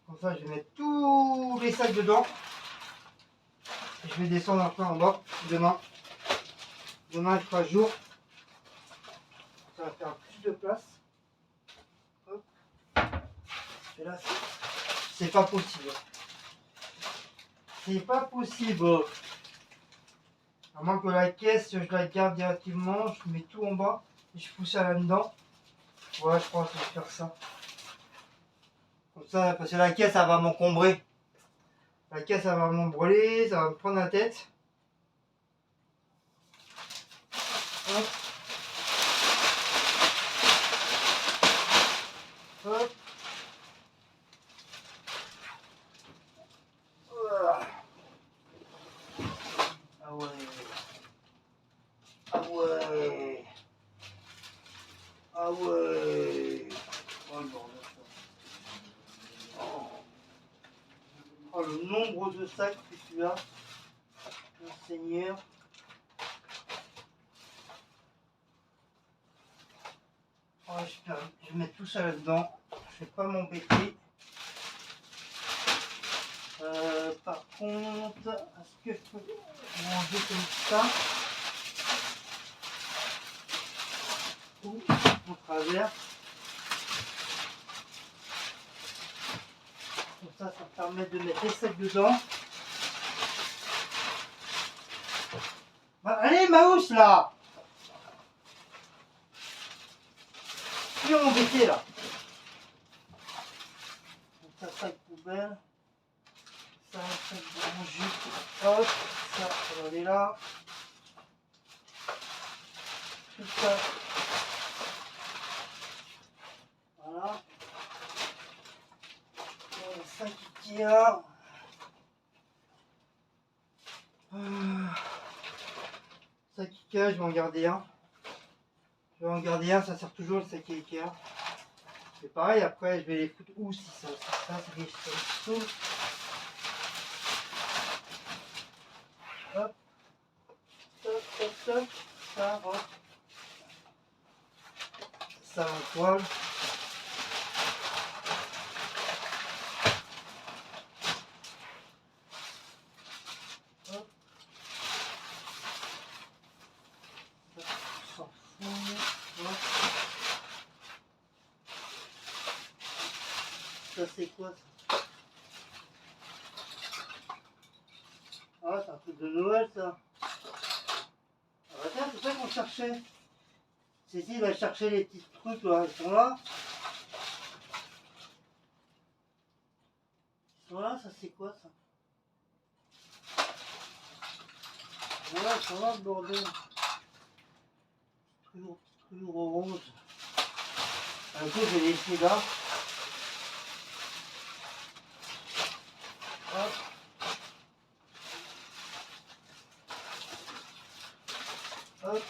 Speaker 1: Comme ça, je vais mettre tous les sacs dedans. Et je vais descendre après en bas demain. Demain, il fera jour. Ça va faire plus de place. Hop. Et là, c'est pas possible. C'est pas possible. À moins que la caisse, je la garde directement. Je mets tout en bas et je pousse ça là-dedans. Ouais, je pense que je vais faire ça. Comme ça, parce que la caisse, elle va m'encombrer. La caisse, elle va m'embrouiller, ça va me prendre la tête. Hop. Hop. Ah ouais. Ah ouais. Ah ouais. Oh le bordel. Oh, le nombre de sacs que tu as. Mon Seigneur. Oh, je vais mettre tout ça là-dedans. Je vais pas m'embêter. Par contre, est-ce que je peux ranger comme ça ou au travers? Comme ça permet de mettre les sacs dedans. Bah, allez, Maous là! Tu vas m'embêter là. Donc ça, sac poubelle. Ça, sac de mon jus. Hop, ça va aller là. Tout ça. Voilà. Le sac Ikea. Sac Ikea, je vais en garder un. Je vais en garder un, ça sert toujours le sac Ikea. C'est pareil, après je vais les foutre où si ça c'est des choses. Hop, top, top, top, ça rentre. Ça en toile. Hop. Ça s'en fout. Hop. Ça c'est quoi ça? Ah, c'est un truc de Noël ça. Ah, tiens, c'est ça qu'on cherchait. Cécile va chercher les petits trucs là, ils sont là. Ils sont là, ça c'est quoi ça? Voilà, ils sont là le bordel. Toujours orange. Un coup je vais laisser là. Hop. Hop.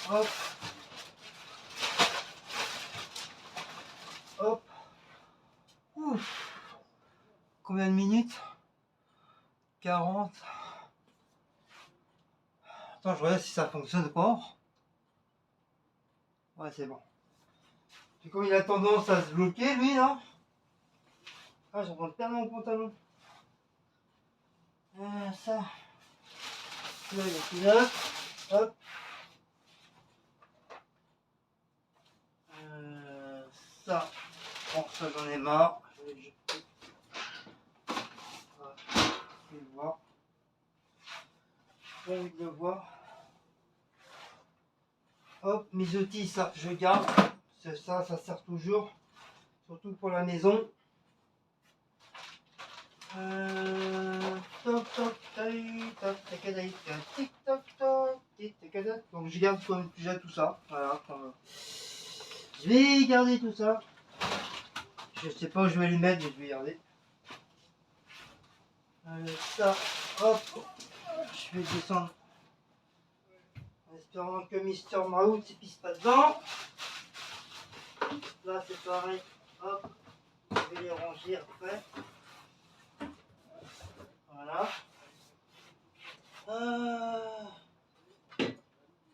Speaker 1: Hop. combien de minutes? 40. Attends, je regarde si ça fonctionne pas. Ouais, c'est bon. Puis comme il a tendance à se bloquer, lui, là. Ah, j'en prends tellement mon pantalon. Ça. Là, il y a plus là. Hop. Ça. Bon, ça, j'en ai marre. Je vais le jeter. Voilà. Je vais le voir. J'ai envie de le voir. Hop, mes outils, ça, je garde. C'est ça, ça sert toujours. Surtout pour la maison. Toc toc taï toc tacadaï tic toc toc tic tacadaï. Donc je garde comme déjà tout ça. Voilà. Je vais garder tout ça. Je sais pas où je vais les mettre, mais je vais garder. Ça, hop, je vais descendre. En espérant que Mister Mouse ne pisse pas dedans. Là c'est pareil. Hop, je vais les ranger après. Voilà.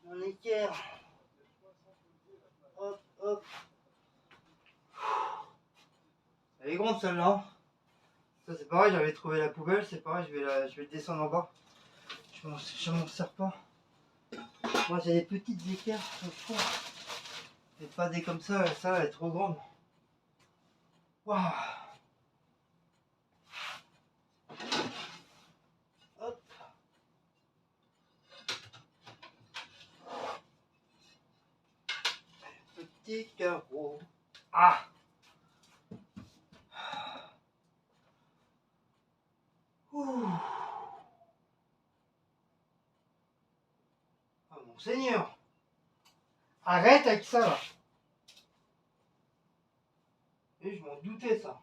Speaker 1: Mon équerre. Hop, hop. Elle est grande celle-là. Ça c'est pareil, j'avais trouvé la poubelle, c'est pareil, je vais le descendre en bas. Je m'en sers pas. Moi j'ai des petites équerres, je trouve. Mais pas des comme ça elle est trop grande. Waouh. Hop. Petit carreau. Ah. Ouh. Oh mon Seigneur. Arrête avec ça là. Et je m'en doutais ça.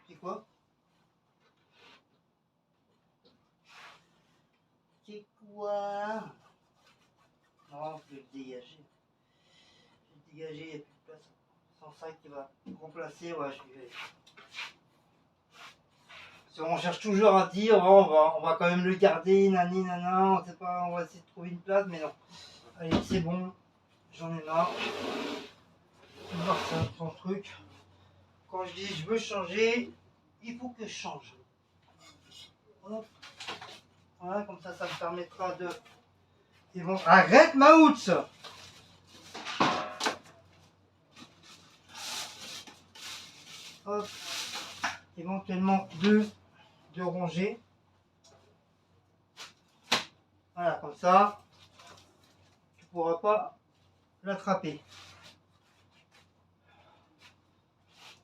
Speaker 1: C'est quoi? C'est quoi? Non, je vais le dégager. Je vais le dégager, il n'y a plus de place. Sans ça qui va remplacer, ouais, je vais. On cherche toujours à dire, oh, on va quand même le garder, nani nana, on sait pas, on va essayer de trouver une place, mais non. Allez, c'est bon, j'en ai marre. Tu vois, c'est son truc. Quand je dis je veux changer, il faut que je change. Hop. Voilà, comme ça me permettra de. Et bon, arrête ma housse! Hop. Éventuellement de ronger. Voilà, comme ça, tu ne pourras pas l'attraper.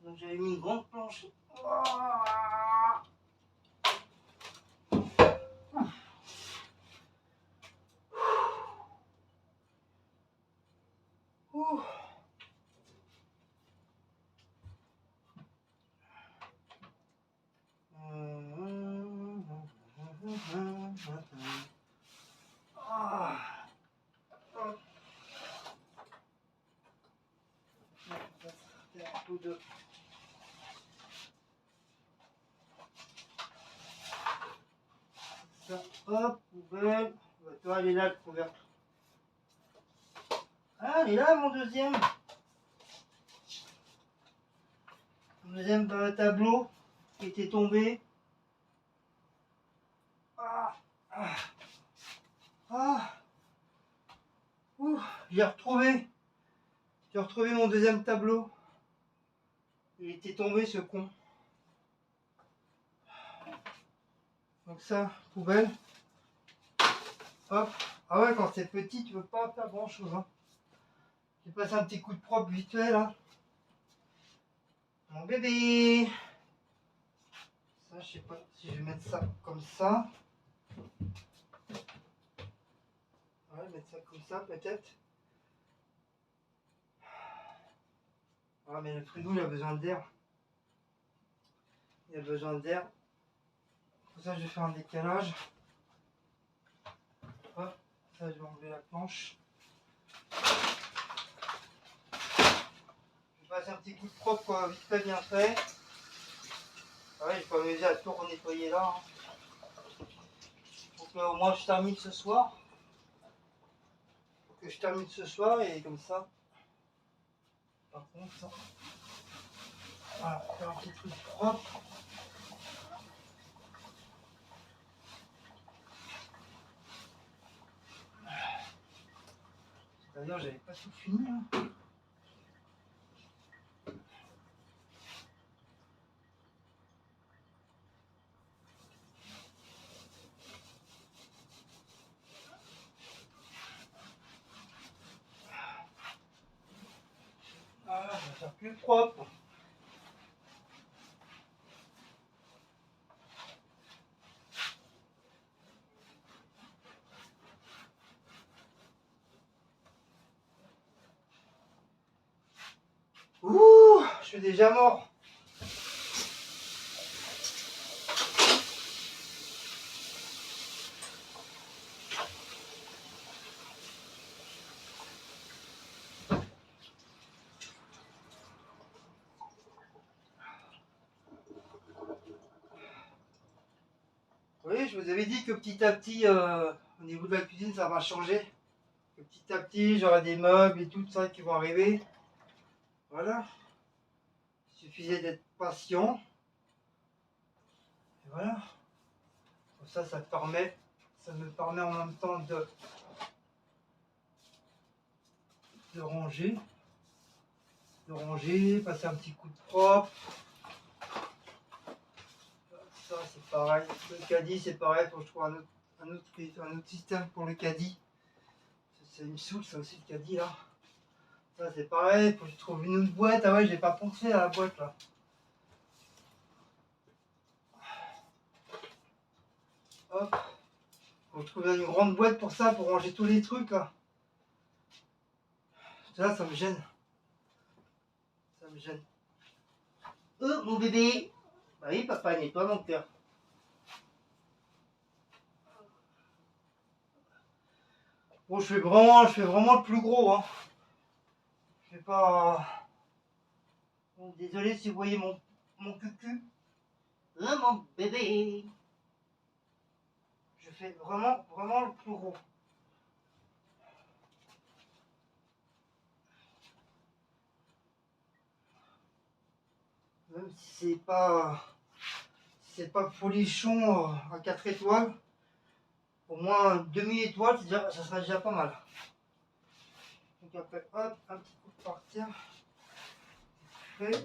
Speaker 1: Donc j'avais mis une grande planche. Ouh. Ah. Un peu de. Ça, hop, poubelle. Toi, elle est là, le couvercle. Ah, elle est là, mon deuxième. Mon deuxième tableau qui était tombé. Ah. Ah. Ah. Ouh, j'ai retrouvé. J'ai retrouvé mon deuxième tableau. Il était tombé, ce con. Donc ça, poubelle. Hop. Ah ouais, quand c'est petit, tu veux pas faire grand chose. Hein. J'ai passé un petit coup de propre vite fait là. Mon bébé. Ça, je sais pas si je vais mettre ça comme ça. Ouais, mettre ça comme ça peut-être. Ah, mais le frigo, il a besoin d'air. Il a besoin d'air. Pour ça, je vais faire un décalage. Hop. Ça, je vais enlever la planche. passe un petit coup de propre, quoi, vite fait, bien fait. Ah ouais, je vais pas m'amuser à tout renettoyer là. Faut que au moins je termine ce soir. Faut que je termine ce soir et comme ça. Par contre, ça. Voilà, faire un petit truc propre. C'est-à-dire, j'avais pas tout fini là. Ah, je vais faire plus propre. Ouh, je suis déjà mort. Oui, je vous avais dit que petit à petit, au niveau de la cuisine, ça va changer. Que petit à petit, j'aurai des meubles et tout ça qui vont arriver. Voilà. Il suffisait d'être patient. Et voilà. Comme ça me permet en même temps de ranger. De ranger, passer un petit coup de propre. Ça, c'est pareil. Le caddie, c'est pareil. Faut que je trouve un autre système pour le caddie. Ça me saoule, ça aussi, le caddie, là. Ça, c'est pareil. Faut que je trouve une autre boîte. Ah ouais, j'ai pas pensé à la boîte, là. Hop. Faut que je trouve une grande boîte pour ça, pour ranger tous les trucs, là. Là, ça me gêne. Ça me gêne. Oh, mon bébé. Bah oui, papa, nettoie mon cœur. Bon, je fais vraiment le plus gros, hein. Je fais pas... Bon, désolé si vous voyez mon cucu. Oh, mon bébé. Je fais vraiment le plus gros. Même si c'est pas folichon à 4 étoiles, au moins demi-étoile, ça serait déjà pas mal. Donc après, hop, un petit coup de partir. Fait. De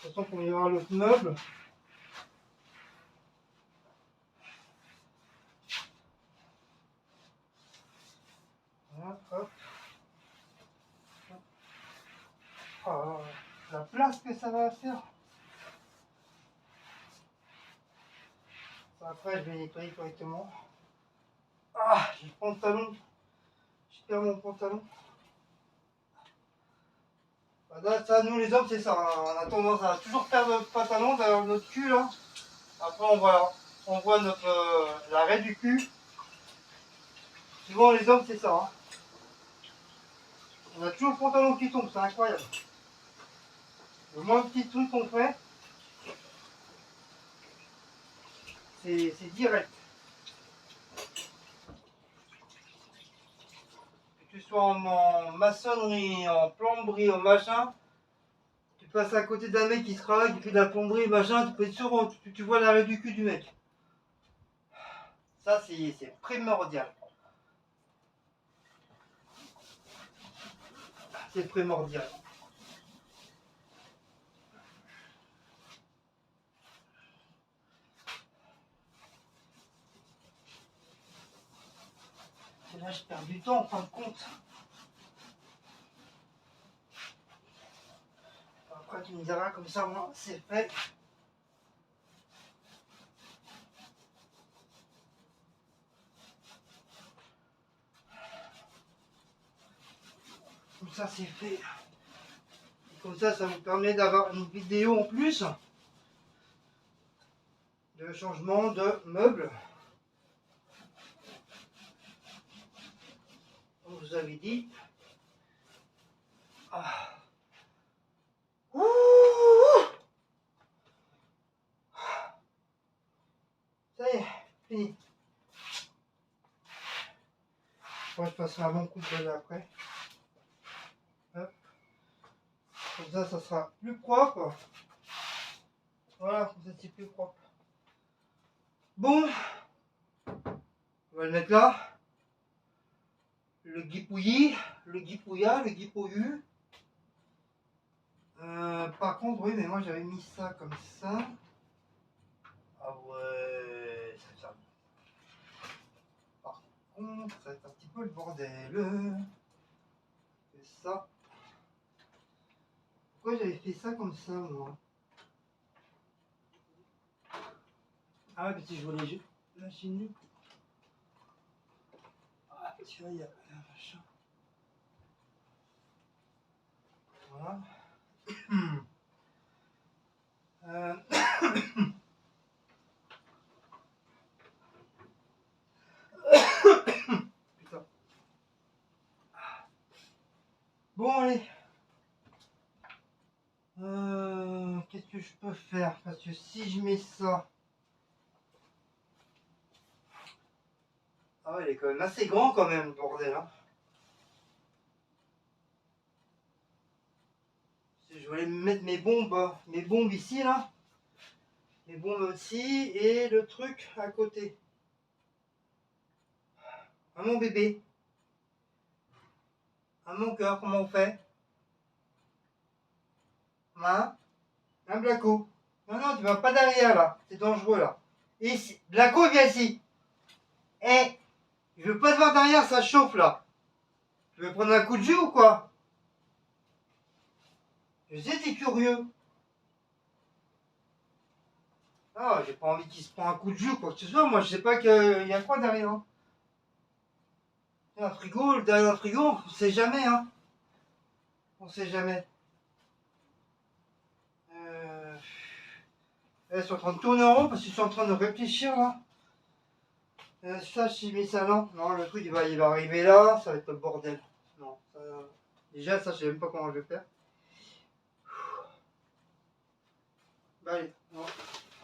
Speaker 1: toute façon, pour y avoir l'autre meuble. Voilà, hop. Oh, la place que ça va faire. Ça, après, je vais nettoyer correctement. Ah, j'ai le pantalon. Je perds mon pantalon. Là, ça, nous les hommes, c'est ça. On a tendance à toujours perdre notre pantalon derrière notre cul. Là. Après, on voit l'arrêt du cul. Souvent, les hommes, c'est ça. Hein. On a toujours le pantalon qui tombe, c'est incroyable. Le moins petit truc qu'on fait, c'est direct. Que tu sois en maçonnerie, en plomberie, en machin, tu passes à côté d'un mec qui travaille, qui fait de la plomberie, machin, tu peux être sûr, tu vois l'arrêt du cul du mec. Ça, c'est primordial. C'est primordial. Et là, je perds du temps en fin de compte. Après, tu me diras, comme ça, moi, c'est fait. Comme ça, c'est fait. Et comme ça me permet d'avoir une vidéo en plus de changement de meubles. Comme je vous avais dit. Ah. Ouh. Ça y est, fini. Moi, je passerai un bon coup de balai après. Hop. Comme ça sera plus propre. Voilà, comme ça c'est plus propre. Bon, on va le mettre là. Le guipouillis, le guipouilla, le guipouillu. Par contre, oui, mais moi j'avais mis ça comme ça. Ah ouais, ça va faire. Par contre, ça va être un petit peu le bordel. C'est ça. Pourquoi j'avais fait ça comme ça, moi? Ah ouais, parce que je voulais machiner. Ah, tu vois, il y a un machin. Voilà. Euh... Putain. Bon, allez. Qu'est-ce que je peux faire? Parce que si je mets ça... Ah ouais, il est quand même assez grand quand même, bordel. Hein. Si je voulais mettre mes bombes ici, là. Mes bombes aussi, et le truc à côté. À mon bébé. À mon cœur, comment on fait? Hein? Un Blaco. Non, non, tu vas pas derrière, là. C'est dangereux, là. Ici. Blaco, viens ici. Eh, je veux pas te voir derrière, ça chauffe, là. Tu veux prendre un coup de jus ou quoi? Je sais, t'es curieux. Ah, j'ai pas envie qu'il se prenne un coup de jus, quoi que ce soit. Moi, je sais pas qu'il y a quoi derrière. Hein. Un frigo, derrière un frigo, on sait jamais, hein. On sait jamais. Je suis en train de tourner en rond parce que je suis en train de réfléchir, là. Ça, j'ai mis ça là. Non, le truc, il va arriver là, ça va être le bordel. Non, ça... Déjà, ça, je sais même pas comment je vais faire. Bah, allez,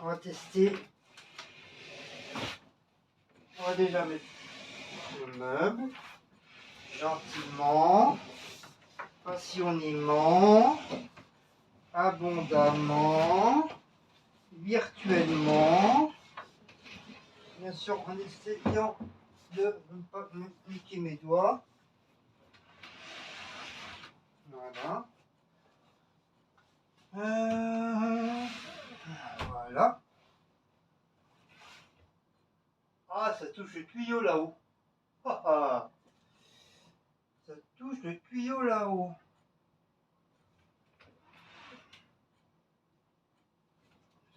Speaker 1: on va tester. On va déjà mettre le meuble. Gentiment. Passionnément. Abondamment. Virtuellement. Bien sûr, en essayant de ne pas me niquer mes doigts. Voilà. Voilà. Ah, ça touche le tuyau là-haut. Ah, ah. Ça touche le tuyau là-haut.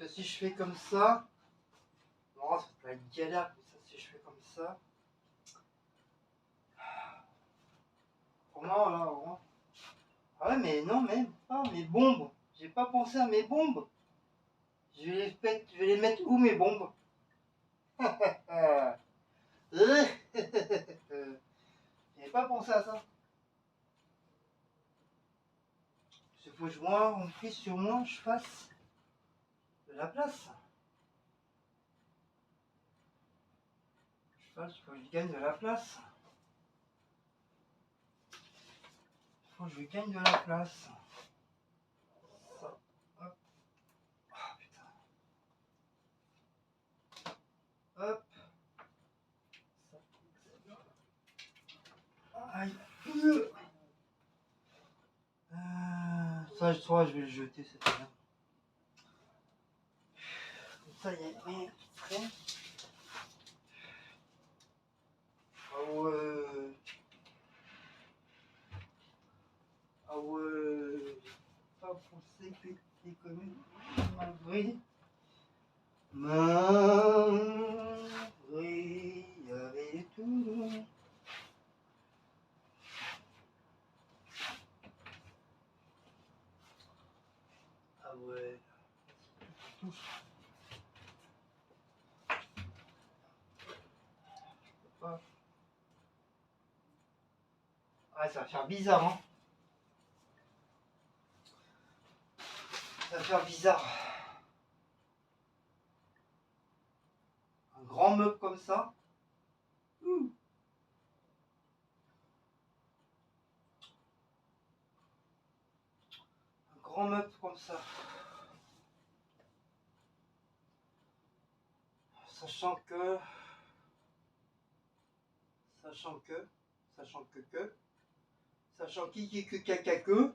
Speaker 1: Si je fais comme ça, non, ça va être galère. Ça, si je fais comme ça. Comment là? Ah ouais, mais non, même pas mes bombes. J'ai pas pensé à mes bombes. Je vais les mettre où mes bombes? J'avais pas pensé à ça. Il faut que moi, on prie sur moi, je fasse de la place. Il faut que je gagne de la place. Il faut que je gagne de la place. Ça. Hop. Ah, putain. Hop. Ça. Aïe. Ça, je vais le jeter, c'est bien. Comme ça, il n'y a rien qui traîne. Ah ouais. Ah ouais. Pas pensé que t'es connu. Malgré. Malgré. Il y avait tout. Ah ouais. Ah, ça va faire bizarre, hein. va faire bizarre. Un grand meuble comme ça. Un grand meuble comme ça. Sachant que. Sachant que. Sachant que. Sachant qui que caca que.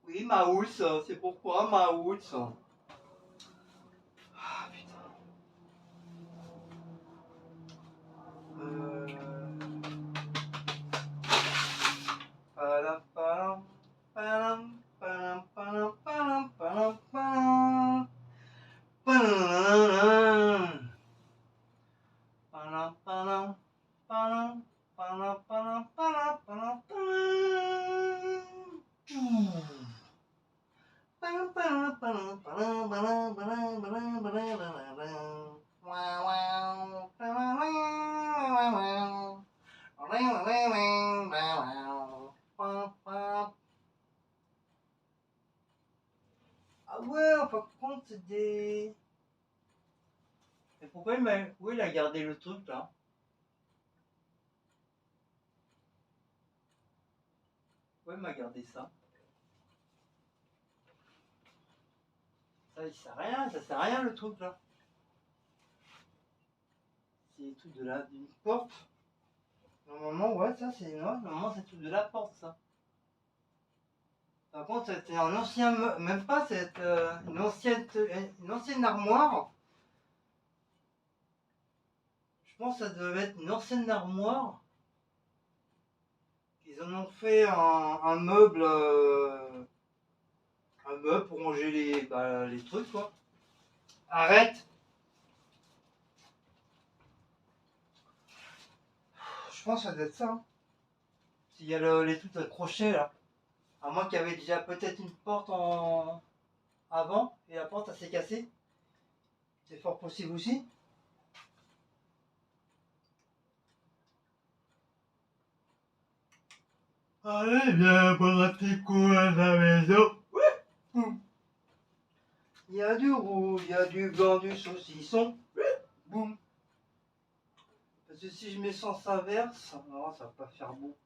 Speaker 1: Oui, Maouls, c'est pourquoi Maouls. Ah putain. Palam, palam, palam, palam, palam, palam, palam, palam. Palam, palam, palam, palam, palam, palam, palam, palam, ah ouais, par contre, c'est des... Mais pourquoi il a gardé le truc là? Pourquoi il m'a gardé ça? Ça, il sert à rien, ça sert à rien le truc là. C'est le truc de la d'une porte. Normalement, ouais, ça c'est. Ouais, normalement, c'est le truc de la porte ça. Par contre, c'était un ancien. Même pas, c'est une ancienne armoire. Je pense que ça devait être une ancienne armoire. Ils en ont fait un meuble. Un meuble pour ranger les trucs quoi. Arrête! Je pense que ça doit être ça. Hein. S'il y a les trucs accrochés là. À moins qu'il y avait déjà peut-être une porte en avant et la porte elle s'est cassée. C'est fort possible aussi. Allez, viens prendre un petit coup à la maison. Ouais. Il y a du rouge, il y a du blanc, du saucisson. Boum. Parce que si je mets sens inverse, non, ça va pas faire beau.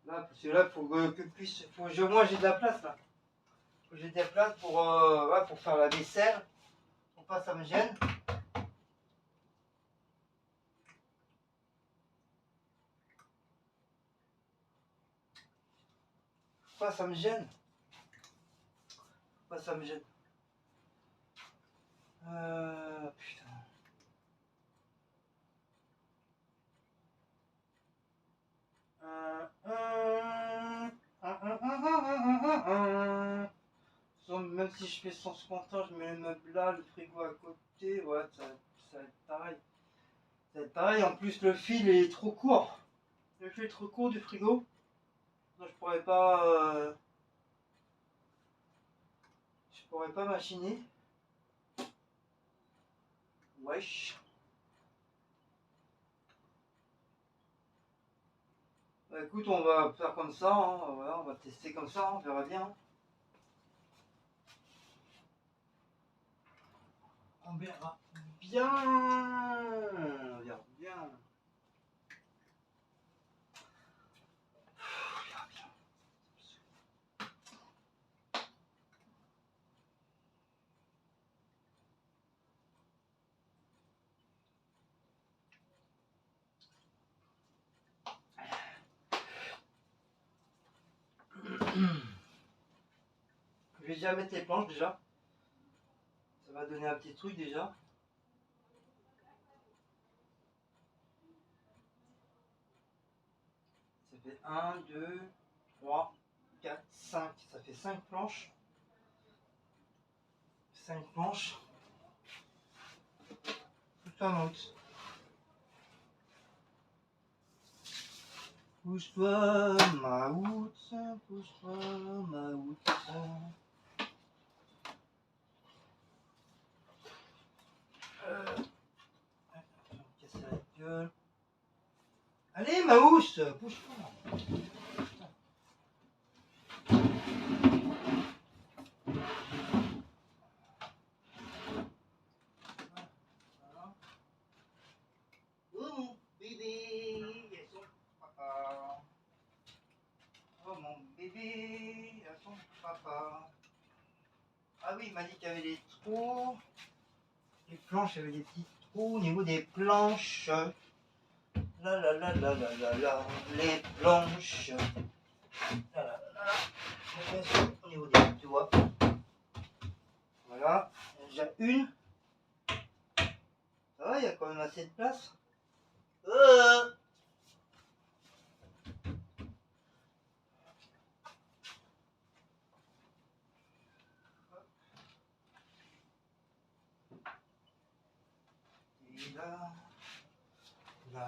Speaker 1: Là, parce que là, faut que puisse. Moi, j'ai de la place là. J'ai de la place ouais, pour faire la vaisselle. Pour pas ça me gêne. Pas ça me gêne. Pas ça me gêne. Putain. Même si je fais sens comptant, je mets le meuble là, le frigo à côté, ouais, ça va être pareil. Ça va être pareil, en plus le fil est trop court. Le fil est trop court du frigo. Donc je pourrais pas. Je pourrais pas machiner. Wesh. Bah écoute, on va faire comme ça, hein. Voilà, on va tester comme ça, on verra bien. On verra bien. On verra bien. Je vais déjà mettre les planches déjà. Ça va donner un petit truc déjà. Ça fait 1, 2, 3, 4, 5. Ça fait 5 planches. 5 planches. Tout en août. Pousse-toi, Maout, pousse-toi, Maout. Casser la gueule. Allez, Maousse, pousse-toi. Oh, mon bébé, il y a son papa. Oh, mon bébé, il y a son papa. Ah oui, il m'a dit qu'il y avait des trous. Les planches, il y avait des petits trous au niveau des planches. La la la la la la la, les planches. La la la la. Au niveau des doigts. Voilà, déjà une. Ça va, il y a quand même assez de place. Et là, la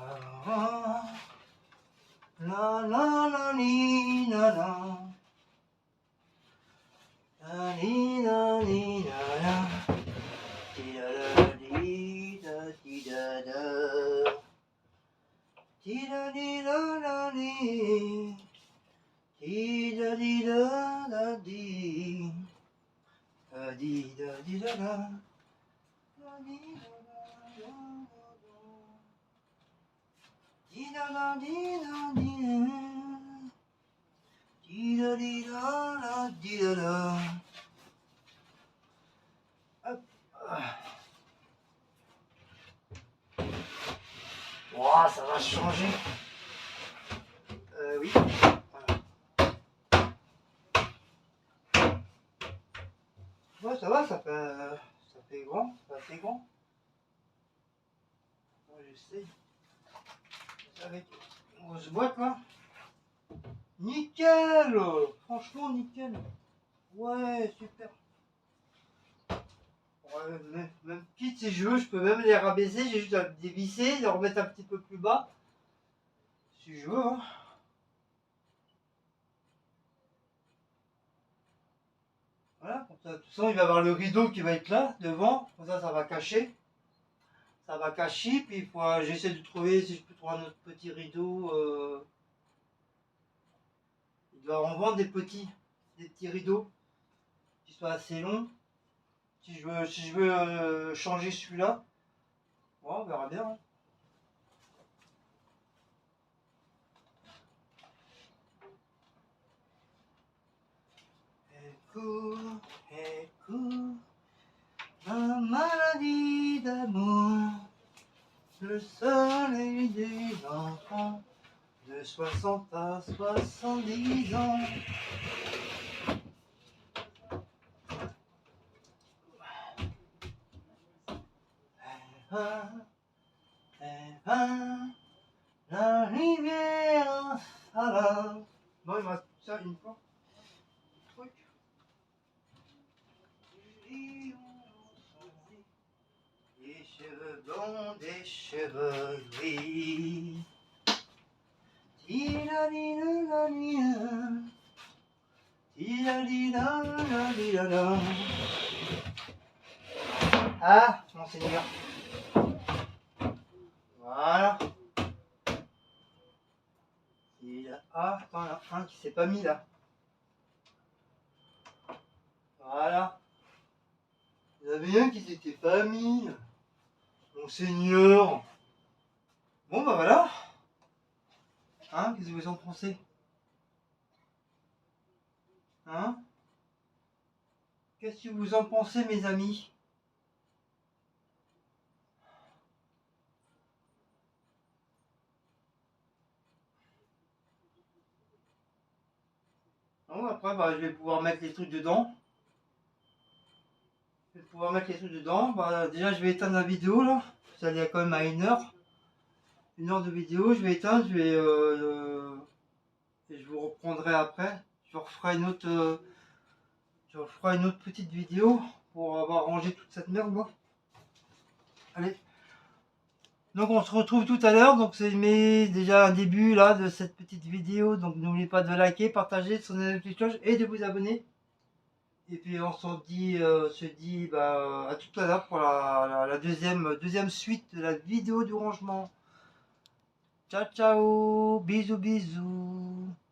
Speaker 1: la la la ni la la. La ni la ni la la. Di da da di da di da da. Di da di da da di. Di da di da da di. Di da di da da. Da di da da da da. Di da da di da di. Di da di da da di da da. Hop. Wow, ça va changer. Oui. Ouais, ça va, ça fait grand, ça fait assez grand. Ouais, j'essaie. Avec une grosse boîte là. Nickel. Franchement, nickel. Ouais, super. Ouais, même quitte si je veux, je peux même les rabaisser. J'ai juste à les dévisser, les remettre un petit peu plus bas. Si je veux. Hein. Voilà, comme ça, de toute façon, il va y avoir le rideau qui va être là, devant. Comme ça va cacher. Ça va cacher. Puis j'essaie de trouver si je peux trouver un autre petit rideau. Il doit en vendre des petits rideaux qui soient assez longs. Si je veux changer celui-là, bon, on verra bien. Hein. Écoute, la maladie d'amour, le soleil des enfants, de 60 à 70 ans. La rivière salade. Non, il me reste ça une fois. Truc. Des cheveux blonds, des cheveux gris. Ah, monseigneur. Voilà. Ah, attends, il y en a un qui s'est pas mis là. Voilà. Il y en avait un qui s'était pas mis. Monseigneur. Bon, bah voilà. Hein, qu'est-ce que vous en pensez? Hein? Qu'est-ce que vous en pensez, mes amis? Bon, après, bah, je vais pouvoir mettre les trucs dedans. Bah, déjà, je vais éteindre la vidéo là. Ça y est quand même à 1 heure. 1 heure de vidéo, je vais éteindre, et je vous reprendrai après. Je referai une autre petite vidéo pour avoir rangé toute cette merde là. Allez. Donc on se retrouve tout à l'heure, donc c'est déjà un début là de cette petite vidéo, donc n'oubliez pas de liker, partager, de sonner la petite cloche et de vous abonner. Et puis on se dit bah, à tout à l'heure pour la deuxième suite de la vidéo du rangement. Ciao ciao, bisous bisous.